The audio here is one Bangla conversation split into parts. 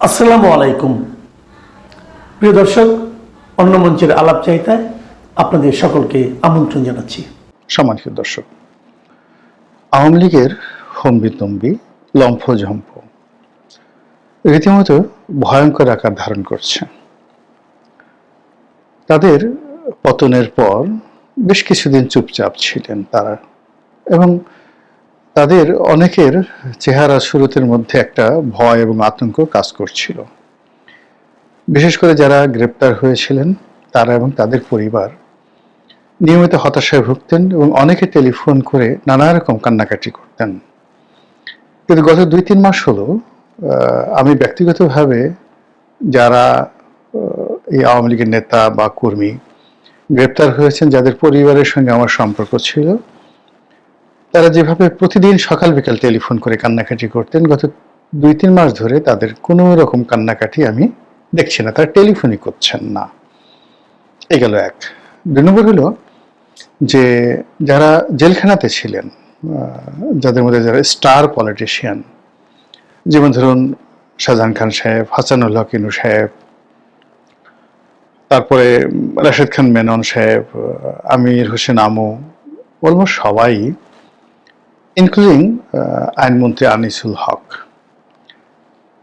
আসসালামু আলাইকুম। প্রিয় দর্শক, অন্য মঞ্চের আলাপ চাইতায় আপনাদের সকলকে আমন্ত্রণ জানাচ্ছি। সম্মানিত দর্শক, আওয়ামী লীগের হম্বিতম্বি লম্ফঝম্প রীতিমতো ভয়ঙ্কর আকার ধারণ করছে। তাদের পতনের পর বেশ কিছুদিন চুপচাপ ছিলেন তারা, এবং তাদের অনেকের চেহারা সুরতের মধ্যে একটা ভয় এবং আতঙ্ক কাজ করছিল। বিশেষ করে যারা গ্রেপ্তার হয়েছিলেন তারা এবং তাদের পরিবার নিয়মিত হতাশায় ভুগতেন এবং অনেকে টেলিফোন করে নানা রকম কান্নাকাটি করতেন। কিন্তু গত 2-3 মাস হলো আমি ব্যক্তিগতভাবে যারা এই আওয়ামী লীগের নেতা বা কর্মী গ্রেপ্তার হয়েছেন, যাদের পরিবারের সঙ্গে আমার সম্পর্ক ছিল, তারা যেভাবে প্রতিদিন সকাল বিকাল টেলিফোন করে কান্নাকাটি করতেন, গত 2-3 মাস ধরে তাদের কোনো রকম কান্নাকাটি আমি দেখছি না। তারা টেলিফোনই করছেন না। এই গেল এক। 2 নম্বর হলো যে যারা জেলখানাতে ছিলেন, যাদের মধ্যে যারা স্টার পলিটিশিয়ান, যেমন ধরুন শাহজাহান খান সাহেব, হাসানুল হক ইনু সাহেব, তারপরে রাশেদ খান মেনন সাহেব, আমির হোসেন আমু, অলমোস্ট সবাই, ইনক্লুডিং আইনমন্ত্রী আনিসুল হক,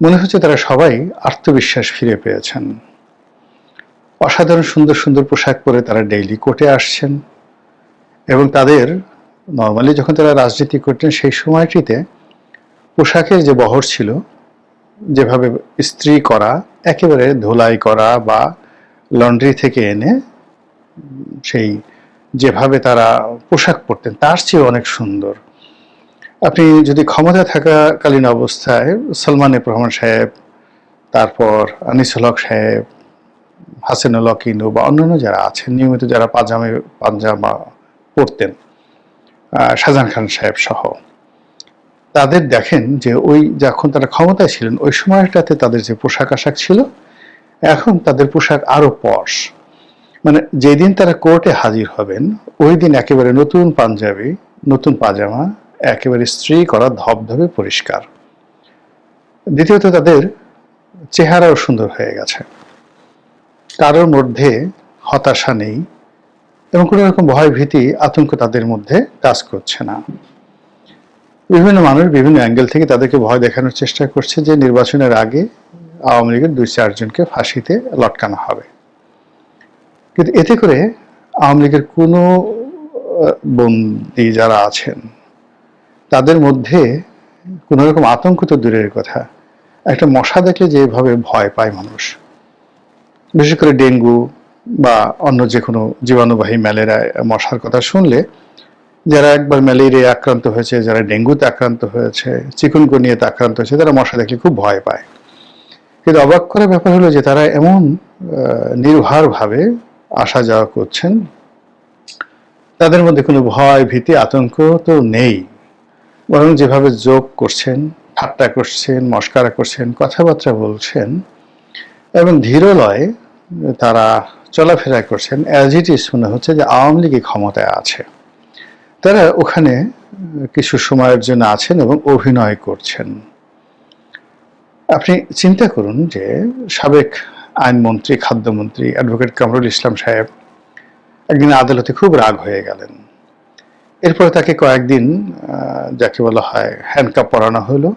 মনে হচ্ছে তারা সবাই আত্মবিশ্বাস ফিরে পেয়েছেন। অসাধারণ সুন্দর সুন্দর পোশাক পরে তারা ডেইলি কোর্টে আসছেন, এবং তাদের নর্মালি যখন তারা রাজনীতি করতেন সেই সময়টিতে পোশাকের যে বহর ছিল, যেভাবে ইস্ত্রি করা, একেবারে ধোলাই করা বা লন্ড্রি থেকে এনে সেই যেভাবে তারা পোশাক পরতেন তার চেয়ে অনেক সুন্দর। আপনি যদি ক্ষমতা থাকাকালীন অবস্থায় সালমান এফ রহমান সাহেব, তারপর আনিসুল হক সাহেব, হাসানুল হক ইনু বা অন্যান্য যারা আছেন নিয়মিত, যারা পাঞ্জামা পরতেন, শাহজাহান খান সাহেব সহ, তাদের দেখেন যে ওই যখন তারা ক্ষমতায় ছিলেন ওই সময়টাতে তাদের যে পোশাক আশাক ছিল, এখন তাদের পোশাক আরো পশ। মানে যেদিন তারা কোর্টে হাজির হবেন ওই দিন একেবারে নতুন পাঞ্জাবি, নতুন পাজামা, একেবারে ইস্ত্রি করা, ধবধবে পরিষ্কার। দ্বিতীয়ত তাদের চেহারাও সুন্দর হয়ে গেছে, কারোর মধ্যে হতাশা নেই এবং কোনো রকম ভয় ভীতি আতঙ্ক তাদের মধ্যে কাজ করছে না। বিভিন্ন মানুষ বিভিন্ন অ্যাঙ্গেল থেকে তাদেরকে ভয় দেখানোর চেষ্টা করছে যে নির্বাচনের আগে আওয়ামী লীগের 2-4 জনকে ফাঁসিতে লটকানো হবে। কিন্তু এতে করে আওয়ামী লীগের কোনো বন্দী যারা আছেন তাদের মধ্যে কোনো রকম আতঙ্ক তো দূরের কথা, একটা মশা দেখলে যেভাবে ভয় পায় মানুষ, বিশেষ করে ডেঙ্গু বা অন্য যে কোনো জীবাণুবাহী ম্যালেরিয়া মশার কথা শুনলে, যারা একবার ম্যালেরিয়া আক্রান্ত হয়েছে, যারা ডেঙ্গুতে আক্রান্ত হয়েছে, চিকুনগুনিয়াতে আক্রান্ত হয়েছে, তারা মশা দেখলে খুব ভয় পায়। কিন্তু অবাক করার ব্যাপার হলো যে তারা এমন নির্ভরভাবে আসা যাওয়া করছেন, তাদের মধ্যে কোনো ভয় ভীতি আতঙ্ক তো নেই, বরং যেভাবে যোগ করছেন, ঠাট্টা করছেন, মস্কারা করছেন, কথাবার্তা বলছেন এবং ধীরলয়ে তারা চলাফেরা করছেন, অ্যাজ ইট ইজ মনে হচ্ছে যে আওয়ামী লীগই ক্ষমতায় আছে। তারা ওখানে কিছু সময়ের জন্য আছেন এবং অভিনয় করছেন। আপনি চিন্তা করুন যে সাবেক আইনমন্ত্রী, খাদ্যমন্ত্রী অ্যাডভোকেট কামরুল ইসলাম সাহেব একদিন আদালতে খুব রাগ হয়ে গেলেন। এরপরে তাকে কয়েকদিন যাকে বলা হয় হ্যান্ডকাপ পরানো হলো,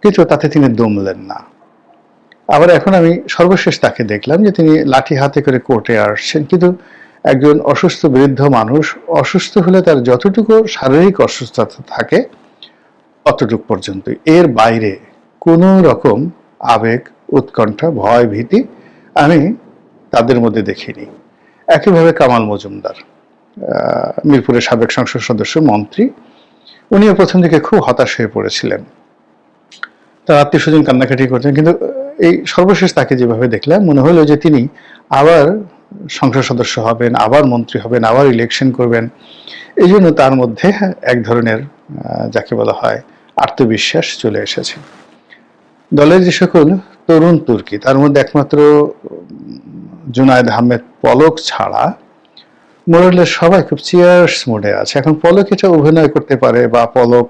কিন্তু তাতে তিনি দমলেন না। আবার এখন আমি সর্বশেষ তাকে দেখলাম যে তিনি লাঠি হাতে করে কোর্টে আসছেন, কিন্তু একজন অসুস্থ বৃদ্ধ মানুষ অসুস্থ হলে তার যতটুকু শারীরিক অসুস্থতা থাকে অতটুকু পর্যন্ত, এর বাইরে কোনো রকম আবেগ, উৎকণ্ঠা, ভয় ভীতি আমি তাদের মধ্যে দেখিনি। একইভাবে কামাল মজুমদার, মিরপুরের সাবেক সংসদ সদস্য, মন্ত্রী, উনিও প্রথম দিকে খুব হতাশ হয়ে পড়েছিলেন, তার আত্মীয় স্বজন কান্নাকাটি করতেন, কিন্তু এই সর্বশেষ তাকে যেভাবে দেখলাম মনে হলো যে তিনি আবার সংসদ সদস্য হবেন, আবার মন্ত্রী হবেন, আবার ইলেকশন করবেন। এই জন্য তার মধ্যে এক ধরনের যাকে বলা হয় আত্মবিশ্বাস চলে এসেছে। দলের যে সকল তরুণ তুর্কি, তার মধ্যে একমাত্র জুনায়েদ আহমেদ পলক ছাড়া মোরালের সবাই খুব চিয়ার্স মোডে আছে। এখন পলক এটা অভিনয় করতে পারে বা পলক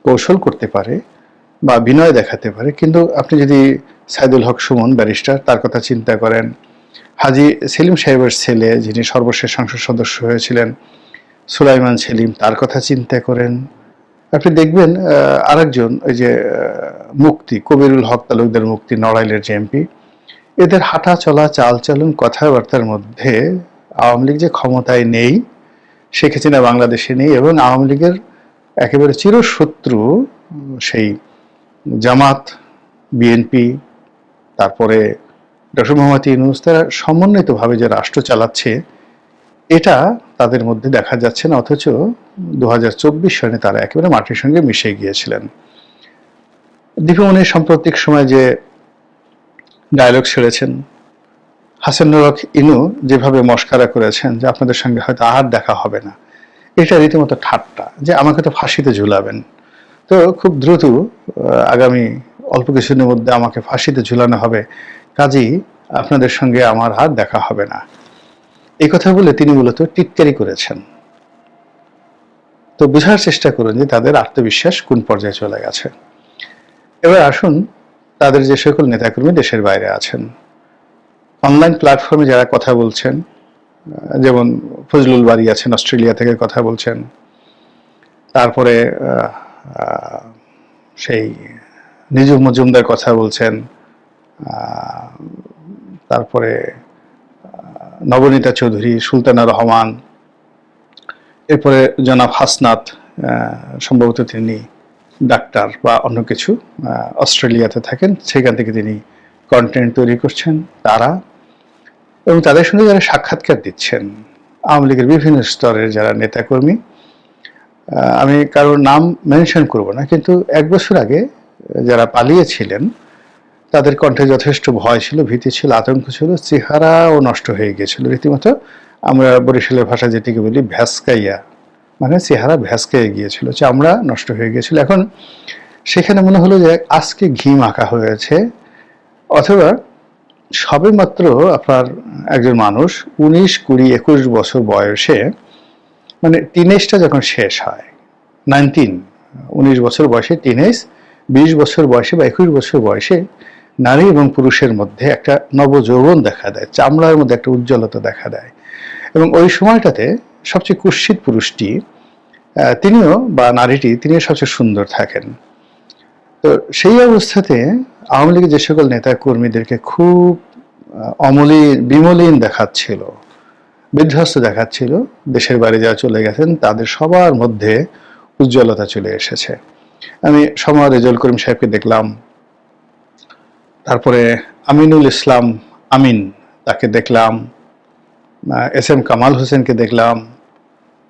কৌশল করতে পারে বা বিনয় দেখাতে পারে, কিন্তু আপনি যদি সাইদুল হক সুমন ব্যারিস্টার, তার কথা চিন্তা করেন। হাজী সেলিম সাহেবের ছেলে যিনি সর্বশেষ সংসদ সদস্য হয়েছিলেন, সুলাইমান সেলিম, তার কথা চিন্তা করেন। আপনি দেখবেন আরেকজন ওই যে মুক্তি কবিরুল হক তালুকদার, মুক্তি নড়াইলের যে এমপি, এদের হাঁটা চলা চালচলন কথাবার্তার মধ্যে আওয়ামী লীগ যে ক্ষমতায় নেই, শেখ হাসিনা বাংলাদেশে নেই, এবং আওয়ামী লীগের একেবারে চিরশত্রু সেই জামাত, বিএনপি, তারপরে ডক্টর মোহাম্মদ ইউনূস, তারা সমন্বিতভাবে যে রাষ্ট্র চালাচ্ছে এটা তাদের মধ্যে দেখা যাচ্ছে না। অথচ 2024 সালে তারা একেবারে মাটির সঙ্গে মিশে গিয়েছিলেন। দীপুমনির সাম্প্রতিক সময় যে ডায়লগ ছেড়েছেন, হাসানুর হক ইনু যেভাবে মস্কারা করেছেন যে আপনাদের সঙ্গে হয়তো আর দেখা হবে না, এটা রীতিমতো ঠাট্টা, যে আমাকে তো ফাঁসিতে ঝুলাবেন, তো খুব দ্রুত আগামী অল্প কিছুদিনের মধ্যে আমাকে ফাঁসিতে ঝুলানো হবে, কাজেই আপনাদের সঙ্গে আমার আর দেখা হবে না। এই কথা বলে তিনি মূলত টিটকারি করেছেন। তো বোঝার চেষ্টা করুন যে তাদের আত্মবিশ্বাস কোন পর্যায়ে চলে গেছে। এবার আসুন, তাদের যে সকল নেতাকর্মী দেশের বাইরে আছেন, অনলাইন প্ল্যাটফর্মে যারা কথা বলছেন, যেমন ফজলুল বারী আছেন, অস্ট্রেলিয়া থেকে কথা বলছেন, তারপরে সেই নিজুম মজুমদার কথা বলছেন, তারপরে নবনীতা চৌধুরী, সুলতানা রহমান, এরপরে জনাব হাসনাত, সম্ভবত তিনি ডাক্তার বা অন্য কিছু, অস্ট্রেলিয়াতে থাকেন, সেখান থেকে তিনি কন্টেন্ট তৈরি করছেন, তারা এবং তাদের সঙ্গে যারা সাক্ষাৎকার দিচ্ছেন, আওয়ামী লীগের বিভিন্ন স্তরের যারা নেতাকর্মী, আমি কারোর নাম মেনশন করব না, কিন্তু 1 বছর আগে যারা পালিয়েছিলেন তাদের কণ্ঠে যথেষ্ট ভয় ছিল, ভীতি ছিল, আতঙ্ক ছিল, চেহারাও নষ্ট হয়ে গিয়েছিল রীতিমতো। আমরা বরিশালের ভাষা যেটিকে বলি ভ্যাসকাইয়া, মানে চেহারা ভ্যাসকাইয়া গিয়েছিল, চামড়া নষ্ট হয়ে গিয়েছিল। এখন সেখানে মনে হলো যে আজকে ঘি মাখা হয়েছে, অথবা সবে মাত্র আপনার একজন মানুষ 19, 20, 21 বছর বয়সে, মানে টিনেজটা যখন শেষ হয়, 19 বছর বয়সে টিনেজ, 20 বছর বয়সে বা 21 বছর বয়সে নারী এবং পুরুষের মধ্যে একটা নবযৌবন দেখা দেয়, চামড়ার মধ্যে একটা উজ্জ্বলতা দেখা দেয়। এবং ওই সময়টাতে সবচেয়ে কুৎসিত পুরুষটি তিনিও বা নারীটি তিনিও সবচেয়ে সুন্দর থাকেন। তো সেই অবস্থাতে আওয়ামী লীগের যে সকল নেতা কর্মীদেরকে খুব বিমলিন দেখাচ্ছিল, বিধ্বস্ত দেখাচ্ছিল, দেশের বাইরে যারা চলে গেছেন তাদের সবার মধ্যে উজ্জ্বলতা চলে এসেছে। আমি সময় রেজাউল করিম সাহেবকে দেখলাম, তারপরে আমিনুল ইসলাম আমিন তাকে দেখলাম, এস.এম. কামাল হোসেনকে দেখলাম,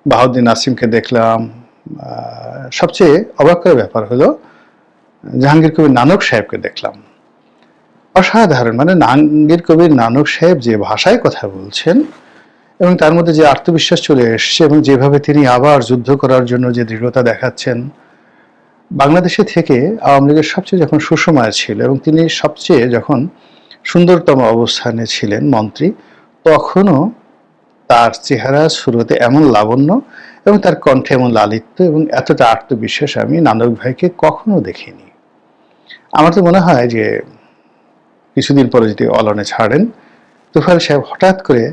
বাহাউদ্দিন আসিমকে দেখলাম। সবচেয়ে অবাক করার ব্যাপার হলো জাহাঙ্গীর কবির নানক সাহেবকে দেখলাম। অসাধারণ, মানে জাহাঙ্গীর কবির নানক সাহেব যে ভাষায় কথা বলছেন এবং তার মধ্যে যে আত্মবিশ্বাস চলে এসছে এবং যেভাবে তিনি আবার যুদ্ধ করার জন্য যে দৃঢ়তা দেখাচ্ছেন, বাংলাদেশে থেকে আওয়ামী লীগের সবচেয়ে যখন সুসময় ছিল এবং তিনি সবচেয়ে যখন সুন্দরতম অবস্থানে ছিলেন মন্ত্রী, তখনও তার চেহারা শুরুতে এমন লাবণ্য এবং তার কণ্ঠে এমন লালিত্য এবং এতটা আত্মবিশ্বাস আমি নানক ভাইকে কখনো দেখিনি। আমার তো মনে হয় যে কিছুদিন পরে যদি অলনে ছাড়েন, তুফাইল সাহেব হঠাৎ করে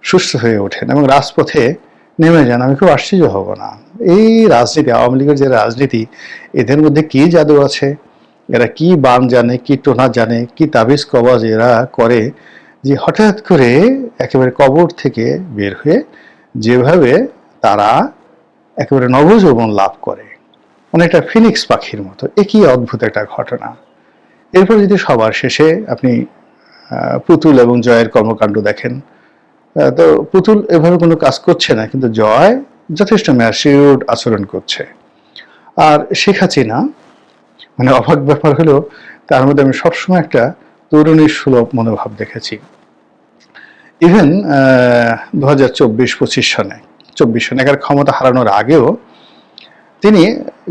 সুস্থ হয়ে ওঠেন এবং রাজপথে নেমে যান, আমি খুব আশ্চর্য হব না। এই রাজনীতি, আওয়ামী লীগের যে রাজনীতি, এদের মধ্যে কি জাদু আছে, এরা কি বান জানে, কি টোনা জানে, কি তাবিজ কবজ এরা করে, যে হঠাৎ করে একেবারে কবর থেকে বের হয়ে যেভাবে তারা একেবারে নবযৌবন লাভ করে, অনেকটা ফিনিক্স পাখির মতো। এ কি অদ্ভুত একটা ঘটনা। এরপর যদি সবার শেষে আপনি পুতুল এবং জয়ের কর্মকাণ্ড দেখেন, তো পুতুল এভাবে কোনো কাজ করছে না, কিন্তু জয় যথেষ্ট ম্যাচিউরড আচরণ করছে। আর শেখ হাসিনা, মানে অবাক ব্যাপার হলো তার মধ্যে আমি সবসময় একটা তরুণীর সুলভ মনোভাব দেখেছি। ইভেন 2024-25 সনে 24 সনে একার ক্ষমতা হারানোর আগেও তিনি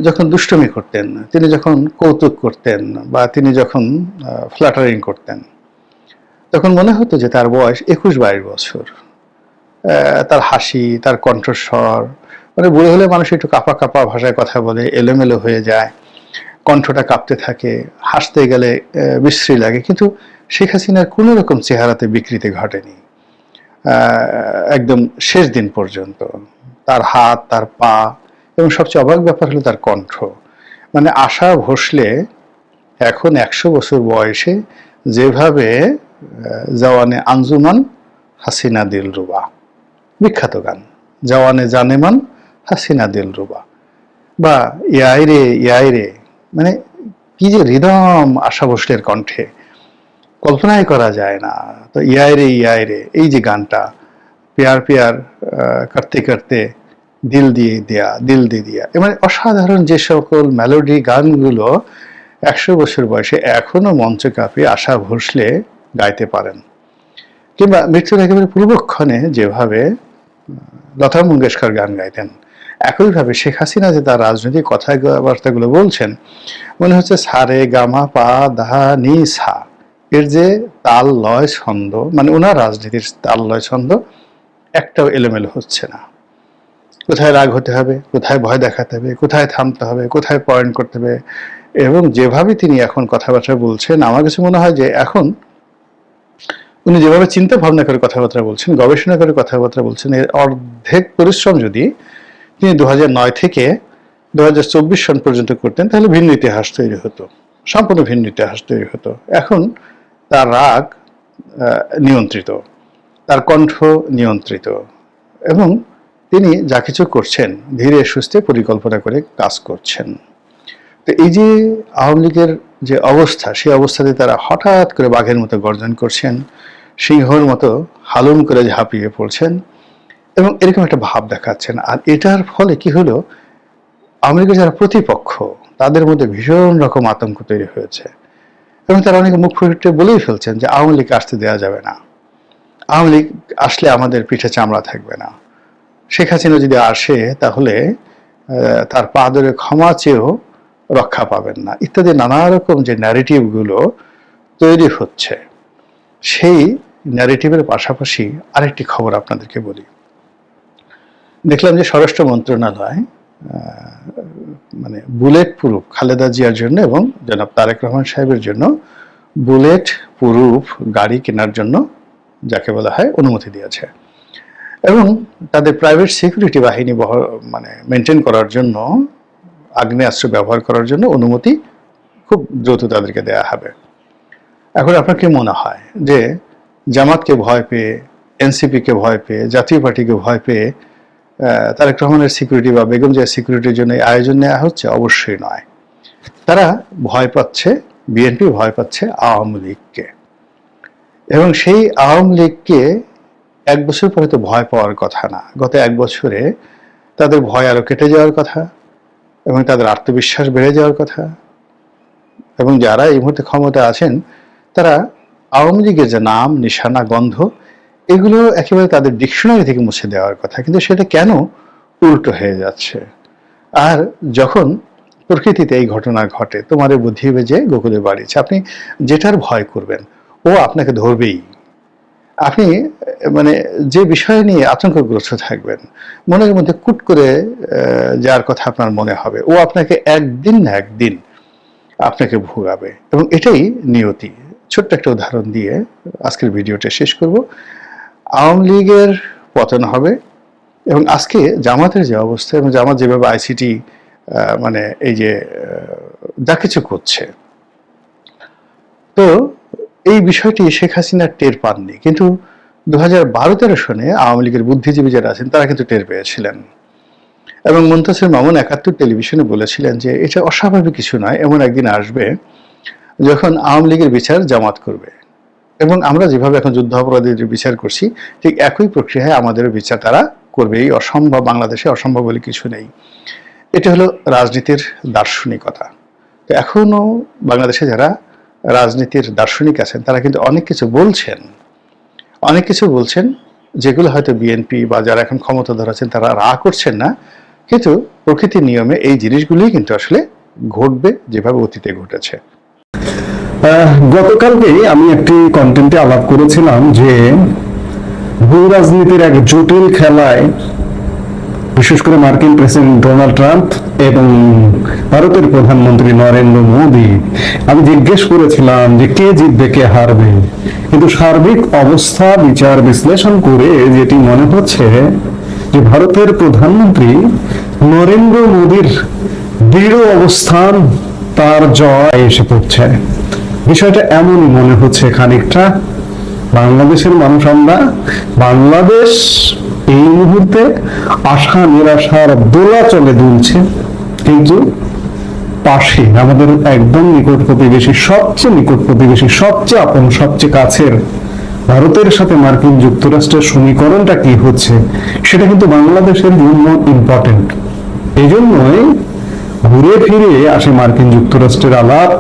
যখন দুষ্টমি করতেন, তিনি যখন কৌতুক করতেন বা তিনি যখন ফ্ল্যাটারিং করতেন, তখন মনে হতো যে তার বয়স 21-22 বছর। তার হাসি, তার কণ্ঠস্বর, মানে বুড়ো হলে মানুষ একটু কাঁপা কাঁপা ভাষায় কথা বলে, এলোমেলো হয়ে যায়, কণ্ঠটা কাঁপতে থাকে, হাসতে গেলে বিশ্রী লাগে, কিন্তু শেখ হাসিনার কোনো রকম চেহারাতে বিকৃতি ঘটেনি একদম শেষ দিন পর্যন্ত। তার হাত, তার পা, এবং সবচেয়ে অবাক ব্যাপার হলো তার কণ্ঠ। মানে আশা ভোসলে এখন 100 বছর বয়সে যেভাবে জওয়ানে আঞ্জুমান হাসিনা দিলরুবা, বিখ্যাত গান, জওয়ানে জানেমান হাসিনা দিলরুবা, বা ইয়াই রে, মানে কি যে হৃদম আশা ভোসলের কণ্ঠে, কল্পনাই করা যায় না। তো ইয়াই রে এই যে গানটা, প্যার প্যার করতে করতে দিল দিয়ে দিয়া, মানে অসাধারণ যে সকল মেলোডি গানগুলো 100 বছর বয়সে এখনো মঞ্চ কাঁপিয়ে আশা ভোসলে গাইতে পারেন। কিংবা মৃত্যুর একেবারে পূর্বক্ষণে যেভাবে লতা মঙ্গেশকর গান গাইতেন, একইভাবে শেখ হাসিনা যে তার রাজনৈতিক কথাবার্তাগুলো বলছেন, মনে হচ্ছে সারে গামা পা দা নি সা, এর যে তাল লয় ছন্দ, মানে ওনার রাজনীতির তাল লয় ছন্দ একটাও এলোমেলো হচ্ছে না। কোথায় রাগ হতে হবে, কোথায় ভয় দেখাতে হবে, কোথায় থামতে হবে, কোথায় পয়েন্ট করতে হবে, এবং যেভাবে তিনি এখন কথাবার্তা বলছেন, আমার কাছে মনে হয় যে এখন উনি যেভাবে চিন্তা ভাবনা করে কথাবার্তা বলছেন, গবেষণা করে কথাবার্তা বলছেন, এর অর্ধেক পরিশ্রম যদি তিনি 2009 থেকে 2024 সন পর্যন্ত করতেন, তাহলে ভিন্ন ইতিহাস তৈরি হতো, সম্পূর্ণ ভিন্ন ইতিহাস তৈরি হতো। এখন তার রাগ নিয়ন্ত্রিত, তার কণ্ঠ নিয়ন্ত্রিত, এবং তিনি যা কিছু করছেন ধীরে সুস্থে পরিকল্পনা করে কাজ করছেন। তো এই যে আওয়ামী লীগের যে অবস্থা, সেই অবস্থাতে তারা হঠাৎ করে বাঘের মতো গর্জন করছেন, সিংহর মতো হালুম করে ঝাঁপিয়ে পড়ছেন, এবং এরকম একটা ভাব দেখাচ্ছেন। আর এটার ফলে কি হলো, আওয়ামী লীগের যারা প্রতিপক্ষ তাদের মধ্যে ভীষণ রকম আতঙ্ক তৈরি হয়েছে, এবং তারা অনেকে মুখ ফুটে বলেই ফেলছেন যে আওয়ামী লীগ আসতে দেওয়া যাবে না, আওয়ামী লীগ আসলে আমাদের পিঠে চামড়া থাকবে না, শেখ হাসিনা যদি আসে তাহলে তার পা ধরে ক্ষমা চেয়েও রক্ষা পাবেন না, ইত্যাদি নানা রকম যে ন্যারেটিভগুলো তৈরি হচ্ছে, সেই ন্যারেটিভের পাশাপাশি আরেকটি খবর আপনাদেরকে বলি। দেখলাম যে স্বরাষ্ট্র মন্ত্রণালয় মানে বুলেট প্রুফ খালেদা জিয়ার জন্য এবং জনাব তারেক রহমান সাহেবের জন্য বুলেট প্রুফ গাড়ি কেনার জন্য, যাকে বলা হয়, অনুমতি দিয়েছে, এবং তাদের প্রাইভেট সিকিউরিটি বাহিনী মানে মেনটেন করার জন্য, আগ্নেয়াস্ত্র ব্যবহার করার জন্য অনুমতি খুব দ্রুত তাদেরকে দেয়া হবে। এখন আপনার কি মনে হয় যে জামাতকে ভয় পেয়ে, এনসিপিকে ভয় পেয়ে, জাতীয় পার্টিকে ভয় পেয়ে তারেক রহমানের সিকিউরিটি বা বেগম জিয়ার সিকিউরিটির জন্য আয়োজন নেওয়া হচ্ছে? অবশ্যই নয়। তারা ভয় পাচ্ছে, বিএনপি ভয় পাচ্ছে আওয়ামী লীগকে, এবং সেই আওয়ামী লীগকে 1 বছর পরে তো ভয় পাওয়ার কথা না, গত 1 বছরে তাদের ভয় আরো কেটে যাওয়ার কথা, এবং তাদের আত্মবিশ্বাস বেড়ে যাওয়ার কথা, এবং যারা এই মুহূর্তে ক্ষমতা আছেন তারা আওয়ামী লীগের যে নাম, নিশানা, গন্ধ, এগুলো একেবারে তাদের ডিকশনারি থেকে মুছে দেওয়ার কথা, কিন্তু সেটা কেন উল্টো হয়ে যাচ্ছে? আর যখন প্রকৃতিতে এই ঘটনা ঘটে, তোমার বুদ্ধি বেজে গোকুলে বাড়িছে, আপনি যেটার ভয় করবেন ও আপনাকে ধরবেই। আপনি মানে যে বিষয় নিয়ে আতঙ্কগ্রস্ত থাকবেন, মনের মধ্যে কুট করে যার কথা আপনার মনে হবে, ও আপনাকে একদিন না একদিন আপনাকে ভোগাবে, এবং এটাই নিয়তি। ছোট্ট একটা উদাহরণ দিয়ে আজকের ভিডিওটা শেষ করব। আওয়ামী লীগের পতন হবে, এবং আজকে জামাতের যে অবস্থা, এবং জামাত যেভাবে আইসিটি মানে এই যে যা কিছু করছে, তো এই বিষয়টি শেখ হাসিনা টের পাননি, কিন্তু 2012-13 সনে আওয়ামী লীগের বুদ্ধিজীবী যারা আছেন তারা কিন্তু টের পেয়েছিলেন, এবং মুনতাসির মামুন 71 টেলিভিশনে বলেছিলেন যে এটা অস্বাভাবিক কিছু নয়, এমন একদিন আসবে যখন আওয়ামী লীগের বিচার জামাত করবে, এবং আমরা যেভাবে এখন যুদ্ধাপরাধীদের বিচার করছি ঠিক একই প্রক্রিয়ায় আমাদেরও বিচার তারা করবে। এই অসম্ভব, বাংলাদেশে অসম্ভব বলে কিছু নেই। এটা হলো রাজনীতির দার্শনিকতা। তো এখনো বাংলাদেশে যারা রাজনীতির দার্শনিক আছেন তারা কিন্তু অনেক কিছু বলছেন যেগুলো হয়তো বিএনপি বা যারা এখন ক্ষমতা ধরেছেন তারা রাগ করছেন না, কিন্তু প্রকৃতির নিয়মে এই জিনিসগুলোই কিন্তু আসলে ঘটবে যেভাবে অতীতে ঘটেছে। গতকালকে আমি একটি কন্টেন্টে আলাপ করেছিলাম যে ভূ রাজনীতির এক জটিল খেলায় বিশেষ করে মার্কিন প্রেসিডেন্ট ডোনাল্ড ট্রাম্প এবং ভারতের প্রধানমন্ত্রী নরেন্দ্র মোদী, আমি জিজ্ঞেস করেছিলাম যে কে জিতবে কে হারবে, কিন্তু সার্বিক অবস্থা বিচার বিশ্লেষণ করে যেটি মনে হচ্ছে যে ভারতের প্রধানমন্ত্রী নরেন্দ্র মোদীর দৃঢ় অবস্থান, তার জয় এসে পড়ছে। বিষয়টা এমনই মনে হচ্ছে খানিকটা। বাংলাদেশের মানুষ আমরা, বাংলাদেশ এই মুহূর্তে আশা নিরাশার দোলাচলে দুলছে, কিন্তু পাশে আমাদের একদম নিকট প্রতিবেশী, সবচেয়ে নিকট প্রতিবেশী, সবচেয়ে আপন, সবচেয়ে কাছের ভারতের সাথে মার্কিন যুক্তরাষ্ট্রের সমীকরণটা কি হচ্ছে সেটা কিন্তু বাংলাদেশের জন্য ইম্পর্টেন্ট। এই জন্যই ঘুরে ফিরে আসে মার্কিন যুক্তরাষ্ট্রের আলাপ,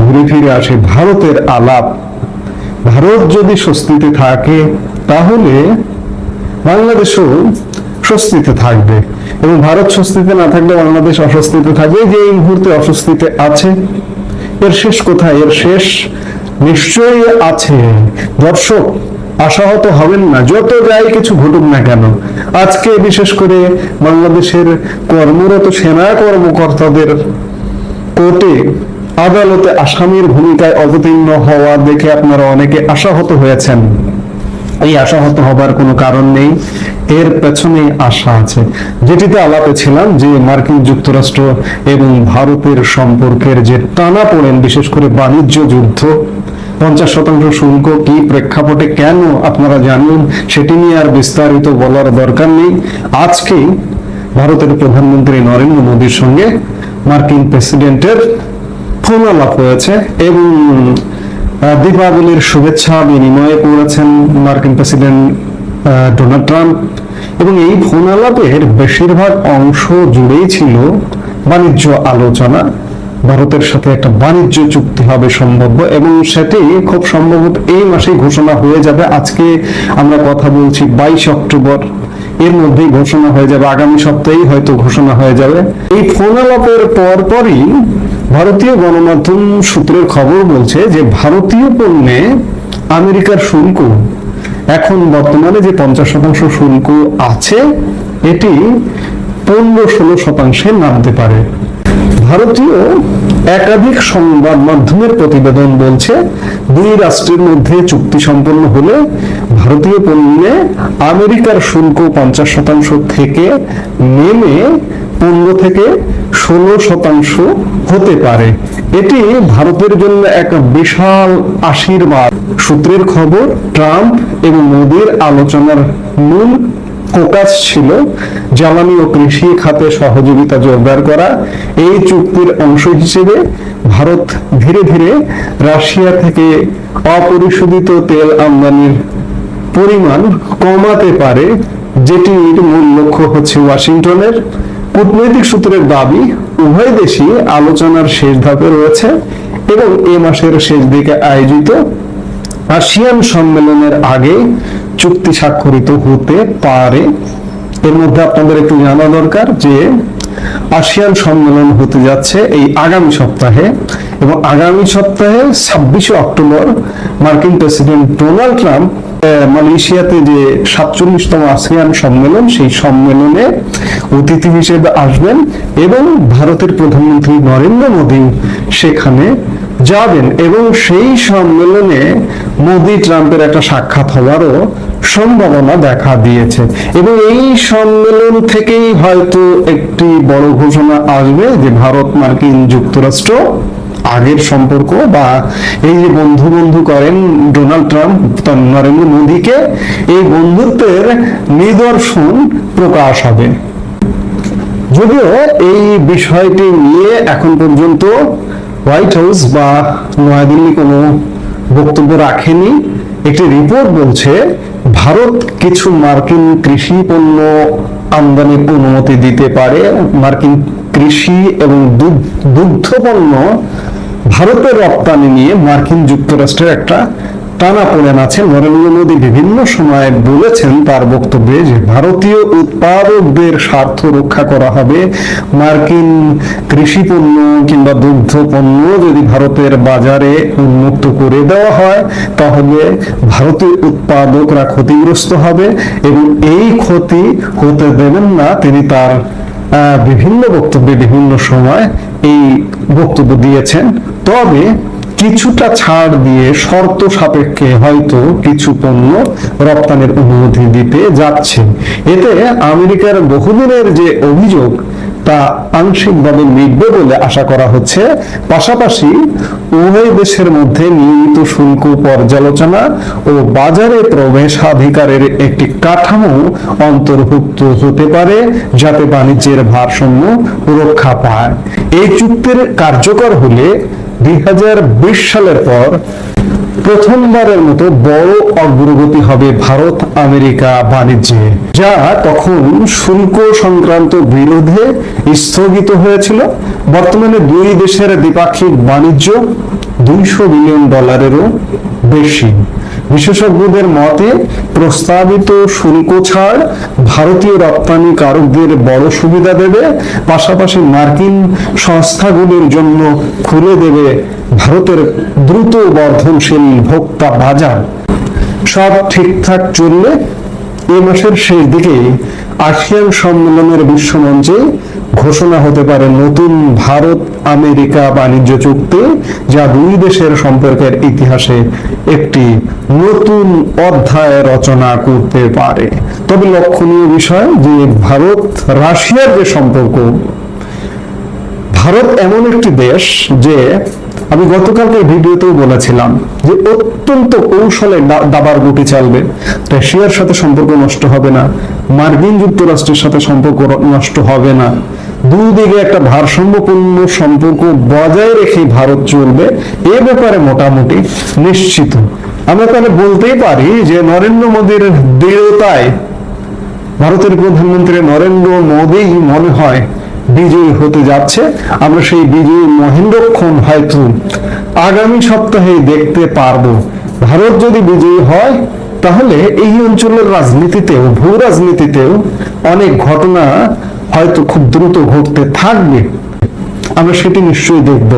ঘুরে ফিরে আসে ভারতের আলাপ। ভারত যদি স্বস্তিতে থাকে তাহলে বাংলাদেশও স্বস্তিতে থাকবে, এবং ভারত স্বস্তিতে না থাকলে বাংলাদেশ অস্বস্তিতে থাকবে। যে এই মুহূর্তে অস্বস্তিতে আছে, এর শেষ কোথায়? এর শেষ নিশ্চয়ই আছে। দর্শক, আশাহত হবেন না, যত যাই কিছু ঘটুক না কেন। আজকে বিশেষ করে বাংলাদেশের কর্মরত সেনা কর্মকর্তাদের কোর্টে আদালতে আসামির ভূমিকায় অবতীর্ণ হওয়া দেখে আপনারা অনেকে আশাহত হয়েছেন। এই আশাহত হবার কোনো কারণ নেই, এর পেছনে আশা আছে। যেটিতে আলাপে ছিলাম যে মার্কিন যুক্তরাষ্ট্র এবং ভারতের সম্পর্কের যে টানাপোড়েন, বিশেষ করে বাণিজ্য যুদ্ধ, 50% শুল্ক কি প্রেক্ষাপটে, কেন আপনারা জানেন, সেটি নিয়ে আর বিস্তারিত বলার দরকার নেই। আজকেই ভারতের প্রধানমন্ত্রী নরেন্দ্র মোদীর সঙ্গে মার্কিন প্রেসিডেন্টের ফোন আলাপ হয়েছে এবং দীপাবলির শুভেচ্ছা বিনিময় করেছেন মার্কিন প্রেসিডেন্ট ডোনাল্ড ট্রাম্প, এবং এই ফোন আলাপের বেশিরভাগ অংশ জুড়েই ছিল বাণিজ্য আলোচনা। ভারতের সাথে একটা বাণিজ্য চুক্তি হবে সম্ভাব্য, এবং সেটি খুব সম্ভবত এই মাসেই ঘোষণা হয়ে যাবে। আজকে আমরা কথা বলছি 22 অক্টোবর, এর মধ্যেই ঘোষণা হয়ে যাবে, আগামী সপ্তাহেই হয়তো ঘোষণা হয়ে যাবে। এই ফোন আলাপের পরপরই ভারতীয় গণমাধ্যম সূত্রের খবর বলছে যে ভারতীয় পণ্যে আমেরিকার শুল্ক এখন বর্তমানে যে 50% শুল্ক আছে, এটি 15-16% নামতে পারে। ভারতীয় একাধিক সংবাদ মাধ্যমের প্রতিবেদন বলছে দুই রাষ্ট্রের মধ্যে চুক্তি সম্পন্ন হলে ভারতীয় পণ্যে আমেরিকার শুল্ক 50% থেকে নেমে 15-16% হতে পারে। এটি ভারতের জন্য এক বিশাল আশীর্বাদ। সূত্রের খবর, ট্রাম্প এবং মোদীর আলোচনার মূল ফোকাস ছিল জ্বালানি ও কৃষি খাতে সহযোগিতা জোরদার করা। এই চুক্তির অংশ হিসেবে ভারত ধীরে ধীরে রাশিয়া থেকে অপরিশোধিত তেল আমদানির পরিমাণ কমাতে পারে, যেটির মূল লক্ষ্য হচ্ছে ওয়াশিংটনের। কূটনৈতিক সূত্রের দাবি, উভয় দেশই আলোচনার শেষ ধাপে রয়েছে এবং এ মাসের শেষ দিকে আয়োজিত আসিয়ান সম্মেলনের আগে চুক্তি স্বাক্ষরিত হতে পারে। এর মধ্যে আপনাদের একটু জানা দরকার যে আসিয়ান সম্মেলন হতে যাচ্ছে এই আগামী সপ্তাহে, এবং আগামী সপ্তাহে 26 অক্টোবর মার্কিন প্রেসিডেন্ট ডোনাল্ড ট্রাম্প মালয়েশিয়াতে যে 47তম আসিয়ান সম্মেলন, সেই সম্মেলনে অতিথি হিসেবে আসবেন এবং ভারতের প্রধানমন্ত্রী নরেন্দ্র মোদী সেখানে যাবেন, এবং সেই সম্মেলনে মোদী ট্রাম্পের একটা সাক্ষাৎ হওয়ারও সম্ভাবনা দেখা দিয়েছে। এবং এই সম্মেলন থেকেই হয়তো একটি বড় ঘোষণা আসবে যে ভারত মার্কিন যুক্তরাষ্ট্র আগের সম্পর্ক, বা এই যে বন্ধু বন্ধু করেন ডোনাল্ড ট্রাম্প নরেন্দ্র মোদীকে, এই বন্ধুত্বের নিদর্শন প্রকাশ হবে। যদিও এই বিষয়টি নিয়ে এখন পর্যন্ত হোয়াইট হাউস বা নয়াদিল্লি কোনো বক্তব্য রাখেনি। একটি রিপোর্ট বলছে ভারত কিছু মার্কিন কৃষি পণ্য আমদানির অনুমতি দিতে পারে। মার্কিন কৃষি এবং দুগ্ধ পণ্য ভারতের রপ্তানি নিয়ে মার্কিন যুক্তরাষ্ট্রের একটা টানাপোড়েন আছে। নরেন্দ্র মোদী বিভিন্ন সময় বলেছেন তার বক্তব্যে যে ভারতীয় উৎপাদকদের স্বার্থ রক্ষা করা হবে। মার্কিন কৃষি পণ্য কিংবা দুগ্ধ পণ্য যদি ভারতের বাজারে উন্মুক্ত করে দেওয়া হয় তাহলে ভারতীয় উৎপাদকরা ক্ষতিগ্রস্ত হবে এবং এই ক্ষতি হতে দেবেন না। তিনি তার বিভিন্ন বক্তব্যে বিভিন্ন সময় এই বক্তব্য দিয়েছেন। তবে কিছুটা ছাড় দিয়ে শর্ত সাপেক্ষে হয়তো কিছু পণ্য রপ্তানির অনুমতি দিতে যাচ্ছে। এতে আমেরিকার বহুদিনের যে অভিযোগ তা আংশিকভাবে মিটবে বলে আশা করা হচ্ছে। পাশাপাশি উভয় দেশের মধ্যে নিয়মিত শুল্ক পর্যালোচনা ও বাজারে প্রবেশাধিকারের একটি কাঠামো অন্তর্ভুক্ত হতে পারে যাতে বাণিজ্যের ভারসাম্য রক্ষা পায়। এই চুক্তির কার্যকর হলে 2020 সালের পর প্রথমবারের মতো বড় অগ্রগতি হবে ভারত আমেরিকা বাণিজ্যে, যা তখন শুল্ক সংক্রান্ত বিরোধে স্থগিত হয়েছিল। বর্তমানে দুই দেশের দ্বিপাক্ষিক বাণিজ্য $200 বিলিয়নেরও বেশি। বিশেষজ্ঞদের মতে প্রস্তাবিত শুল্ক ছাড় ভারতীয় রপ্তানিকারকদের বড় সুবিধা দেবে, পাশাপাশি মার্কিন সংস্থাগুলির জন্য খুলে দেবে ভারতের দ্রুত বর্ধনশীল ভোক্তা বাজার। সব ঠিকঠাক চললে এই মাসের শেষ দিকে আসিয়ান সম্মেলনের বিশ্বমঞ্চে ঘোষণা হতে পারে নতুন ভারত আমেরিকা বাণিজ্য চুক্তি, যা দুই দেশের সম্পর্কের ইতিহাসে একটি নতুন অধ্যায় রচনা করতে পারে। তবে লক্ষণীয় বিষয় যে ভারত রাশিয়ার যে সম্পর্ক, ভারত এমন একটি দেশ যে আমি গতকালকে ভিডিওতেও বলেছিলাম যে অত্যন্ত কৌশলে দাবার গুটি চালবে। রাশিয়ার সাথে সম্পর্ক নষ্ট হবে না, মার্কিন যুক্তরাষ্ট্রের সাথে সম্পর্ক নষ্ট হবে না। দুদিকে একটা ভারসাম্যপূর্ণ সম্পর্ক বজায় রেখে ভারত চলবে, এ ব্যাপারে মোটামুটি নিশ্চিত। আমরা তাহলে বলতেই পারি যে নরেন্দ্র মোদীর দৃঢ়তায় ভারতের প্রধানমন্ত্রী নরেন্দ্র মোদী মনে হয় বিজয়ী হতে যাচ্ছে। আমরা সেই বিজয়ী মহেন্দ্রক্ষণ হয়তো আগামী সপ্তাহে দেখতে পারবো। ভারত যদি বিজয়ী হয় তাহলে এই অঞ্চলের রাজনীতিতেও ভূ রাজনীতিতেও অনেক ঘটনা হয়তো খুব দ্রুত ঘটতে থাকবে। আমরা সেটি নিশ্চয়ই দেখব।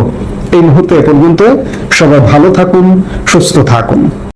এই মুহূর্তে এ পর্যন্ত সবাই ভালো থাকুন, সুস্থ থাকুন।